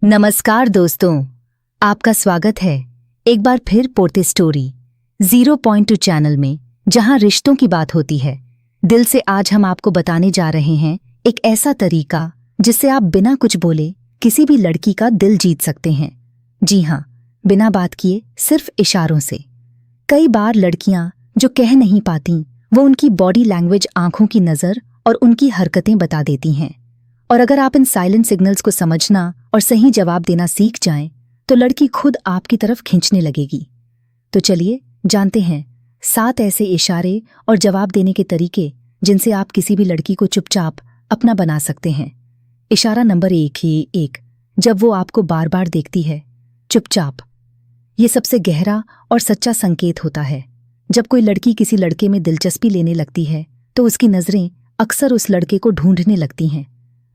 नमस्कार दोस्तों, आपका स्वागत है एक बार फिर पोर्ते स्टोरी 0.2 चैनल में, जहां रिश्तों की बात होती है। दिल से आज हम आपको बताने जा रहे हैं एक ऐसा तरीका जिससे आप बिना कुछ बोले किसी भी लड़की का दिल जीत सकते हैं। जी हाँ, बिना बात किए, सिर्फ इशारों से। कई बार लड़कियां जो कह नहीं पाती, वो उनकी बॉडी लैंग्वेज, आंखों की नज़र और उनकी हरकतें बता देती हैं। और अगर आप इन साइलेंट सिग्नल्स को समझना और सही जवाब देना सीख जाएं, तो लड़की खुद आपकी तरफ खींचने लगेगी। तो चलिए जानते हैं 7 ऐसे इशारे और जवाब देने के तरीके जिनसे आप किसी भी लड़की को चुपचाप अपना बना सकते हैं। इशारा नंबर 1, जब वो आपको बार बार देखती है, चुपचाप। ये सबसे गहरा और सच्चा संकेत होता है। जब कोई लड़की किसी लड़के में दिलचस्पी लेने लगती है, तो उसकी नज़रें अक्सर उस लड़के को ढूंढने लगती हैं।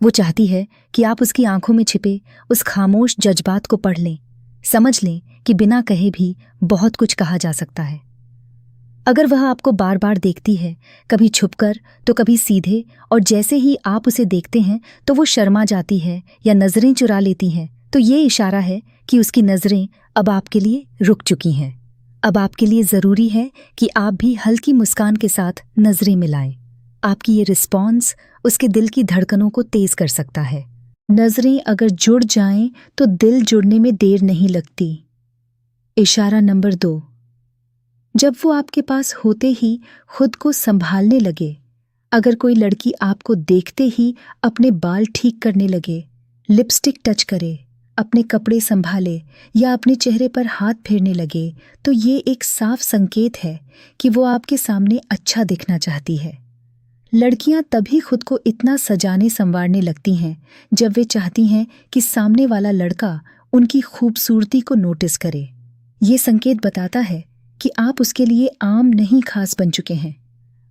वो चाहती है कि आप उसकी आंखों में छिपे उस खामोश जज्बात को पढ़ लें, समझ लें कि बिना कहे भी बहुत कुछ कहा जा सकता है। अगर वह आपको बार बार देखती है, कभी छुपकर तो कभी सीधे, और जैसे ही आप उसे देखते हैं तो वो शर्मा जाती है या नज़रें चुरा लेती हैं, तो ये इशारा है कि उसकी नज़रें अब आपके लिए रुक चुकी हैं। अब आपके लिए ज़रूरी है कि आप भी हल्की मुस्कान के साथ नज़रें मिलाएं। आपकी ये रिस्पॉन्स उसके दिल की धड़कनों को तेज कर सकता है। नज़रें अगर जुड़ जाएं तो दिल जुड़ने में देर नहीं लगती। इशारा नंबर 2, जब वो आपके पास होते ही खुद को संभालने लगे। अगर कोई लड़की आपको देखते ही अपने बाल ठीक करने लगे, लिपस्टिक टच करे, अपने कपड़े संभाले या अपने चेहरे पर हाथ फेरने लगे, तो ये एक साफ संकेत है कि वो आपके सामने अच्छा दिखना चाहती है। लड़कियां तभी खुद को इतना सजाने संवारने लगती हैं जब वे चाहती हैं कि सामने वाला लड़का उनकी खूबसूरती को नोटिस करे। ये संकेत बताता है कि आप उसके लिए आम नहीं, खास बन चुके हैं।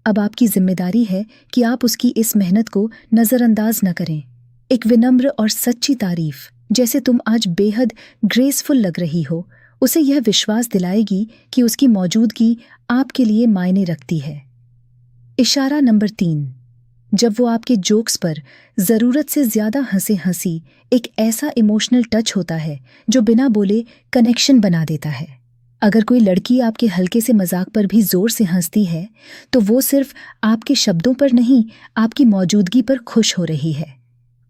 अब आपकी जिम्मेदारी है कि आप उसकी इस मेहनत को नज़रअंदाज न करें। एक विनम्र और सच्ची तारीफ, जैसे तुम आज बेहद ग्रेसफुल लग रही हो, उसे यह विश्वास दिलाएगी कि उसकी मौजूदगी आपके लिए मायने रखती है। इशारा नंबर 3, जब वो आपके जोक्स पर ज़रूरत से ज़्यादा हंसी, एक ऐसा इमोशनल टच होता है जो बिना बोले कनेक्शन बना देता है। अगर कोई लड़की आपके हल्के से मजाक पर भी ज़ोर से हंसती है, तो वो सिर्फ आपके शब्दों पर नहीं, आपकी मौजूदगी पर खुश हो रही है।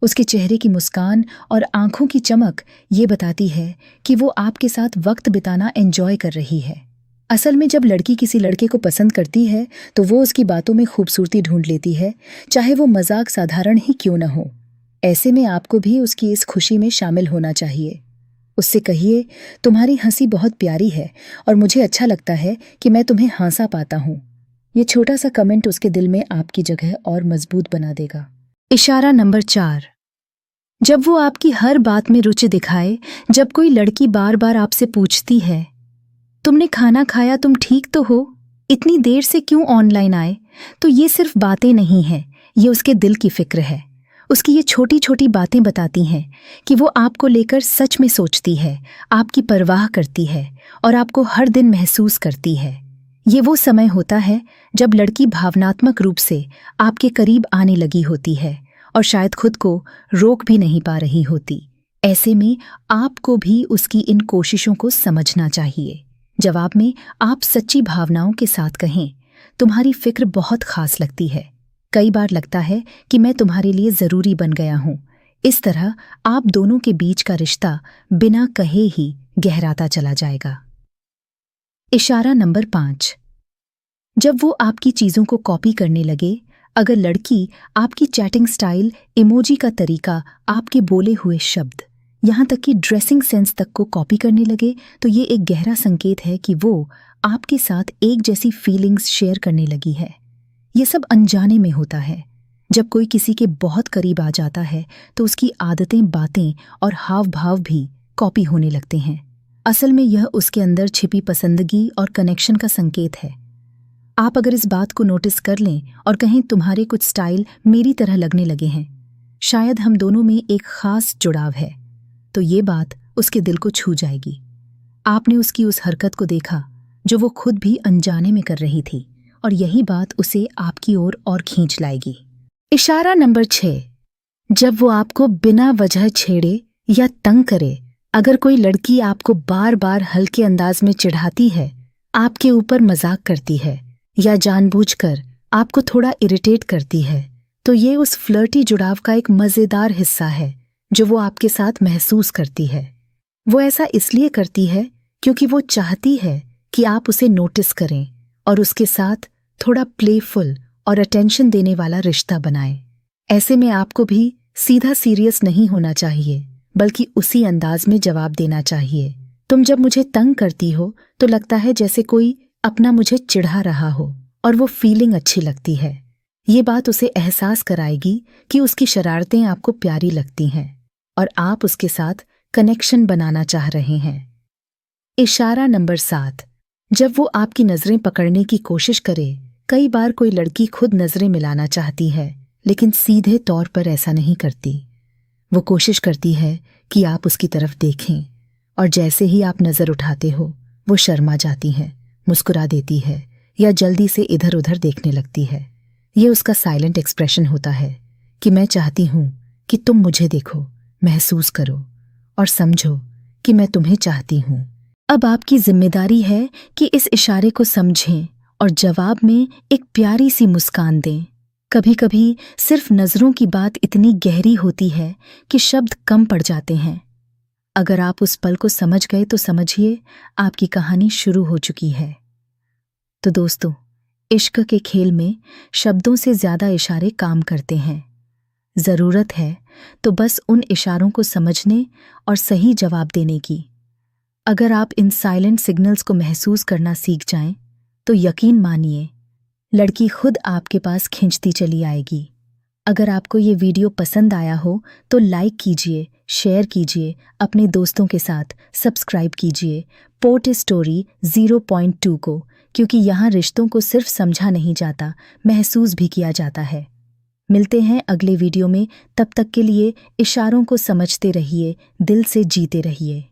उसके चेहरे की मुस्कान और आंखों की चमक ये बताती है कि वो आपके साथ वक्त बिताना एंजॉय कर रही है। असल में जब लड़की किसी लड़के को पसंद करती है, तो वो उसकी बातों में खूबसूरती ढूंढ लेती है, चाहे वो मजाक साधारण ही क्यों न हो। ऐसे में आपको भी उसकी इस खुशी में शामिल होना चाहिए। उससे कहिए, तुम्हारी हंसी बहुत प्यारी है और मुझे अच्छा लगता है कि मैं तुम्हें हंसा पाता हूँ। ये छोटा सा कमेंट उसके दिल में आपकी जगह और मजबूत बना देगा। इशारा नंबर 4, जब वो आपकी हर बात में रुचि दिखाए। जब कोई लड़की बार बार आपसे पूछती है, तुमने खाना खाया, तुम ठीक तो हो, इतनी देर से क्यों ऑनलाइन आए, तो ये सिर्फ बातें नहीं हैं, ये उसके दिल की फिक्र है। उसकी ये छोटी छोटी बातें बताती हैं कि वो आपको लेकर सच में सोचती है, आपकी परवाह करती है और आपको हर दिन महसूस करती है। ये वो समय होता है जब लड़की भावनात्मक रूप से आपके करीब आने लगी होती है और शायद खुद को रोक भी नहीं पा रही होती। ऐसे में आपको भी उसकी इन कोशिशों को समझना चाहिए। जवाब में आप सच्ची भावनाओं के साथ कहें, तुम्हारी फिक्र बहुत खास लगती है, कई बार लगता है कि मैं तुम्हारे लिए ज़रूरी बन गया हूँ। इस तरह आप दोनों के बीच का रिश्ता बिना कहे ही गहराता चला जाएगा। इशारा नंबर 5, जब वो आपकी चीज़ों को कॉपी करने लगे। अगर लड़की आपकी चैटिंग स्टाइल, इमोजी का तरीका, आपके बोले हुए शब्द, यहाँ तक कि ड्रेसिंग सेंस तक को कॉपी करने लगे, तो ये एक गहरा संकेत है कि वो आपके साथ एक जैसी फीलिंग्स शेयर करने लगी है। ये सब अनजाने में होता है। जब कोई किसी के बहुत करीब आ जाता है, तो उसकी आदतें, बातें और हाव भाव भी कॉपी होने लगते हैं। असल में यह उसके अंदर छिपी पसंदगी और कनेक्शन का संकेत है। आप अगर इस बात को नोटिस कर लें और कहें, तुम्हारे कुछ स्टाइल मेरी तरह लगने लगे हैं, शायद हम दोनों में एक खास जुड़ाव है, तो ये बात उसके दिल को छू जाएगी। आपने उसकी उस हरकत को देखा जो वो खुद भी अनजाने में कर रही थी, और यही बात उसे आपकी ओर और खींच लाएगी। इशारा नंबर 6, जब वो आपको बिना वजह छेड़े, या तंग करे। अगर कोई लड़की आपको बार बार हल्के अंदाज में चिढ़ाती है, आपके ऊपर मजाक करती है या जानबूझकर आपको थोड़ा इरिटेट करती है, तो ये उस फ्लर्टी जुड़ाव का एक मज़ेदार हिस्सा है जो वो आपके साथ महसूस करती है। वो ऐसा इसलिए करती है क्योंकि वो चाहती है कि आप उसे नोटिस करें और उसके साथ थोड़ा प्लेफुल और अटेंशन देने वाला रिश्ता बनाएं। ऐसे में आपको भी सीधा सीरियस नहीं होना चाहिए, बल्कि उसी अंदाज में जवाब देना चाहिए। तुम जब मुझे तंग करती हो तो लगता है जैसे कोई अपना मुझे चिढ़ा रहा हो, और वो फीलिंग अच्छी लगती है। ये बात उसे एहसास कराएगी कि उसकी शरारतें आपको प्यारी लगती हैं और आप उसके साथ कनेक्शन बनाना चाह रहे हैं। इशारा नंबर 7, जब वो आपकी नज़रें पकड़ने की कोशिश करे। कई बार कोई लड़की खुद नज़रें मिलाना चाहती है, लेकिन सीधे तौर पर ऐसा नहीं करती। वो कोशिश करती है कि आप उसकी तरफ देखें, और जैसे ही आप नज़र उठाते हो वो शर्मा जाती है, मुस्कुरा देती है या जल्दी से इधर उधर देखने लगती है। ये उसका साइलेंट एक्सप्रेशन होता है कि मैं चाहती हूँ कि तुम मुझे देखो, महसूस करो और समझो कि मैं तुम्हें चाहती हूँ। अब आपकी जिम्मेदारी है कि इस इशारे को समझें और जवाब में एक प्यारी सी मुस्कान दें। कभी कभी सिर्फ नज़रों की बात इतनी गहरी होती है कि शब्द कम पड़ जाते हैं। अगर आप उस पल को समझ गए तो समझिए आपकी कहानी शुरू हो चुकी है। तो दोस्तों, इश्क के खेल में शब्दों से ज़्यादा इशारे काम करते हैं। ज़रूरत है तो बस उन इशारों को समझने और सही जवाब देने की। अगर आप इन साइलेंट सिग्नल्स को महसूस करना सीख जाएं, तो यकीन मानिए लड़की खुद आपके पास खींचती चली आएगी। अगर आपको ये वीडियो पसंद आया हो तो लाइक कीजिए, शेयर कीजिए अपने दोस्तों के साथ, सब्सक्राइब कीजिए पोर्ट स्टोरी 0.2 को, क्योंकि यहाँ रिश्तों को सिर्फ समझा नहीं जाता, महसूस भी किया जाता है। मिलते हैं अगले वीडियो में, तब तक के लिए इशारों को समझते रहिए, दिल से जीते रहिए।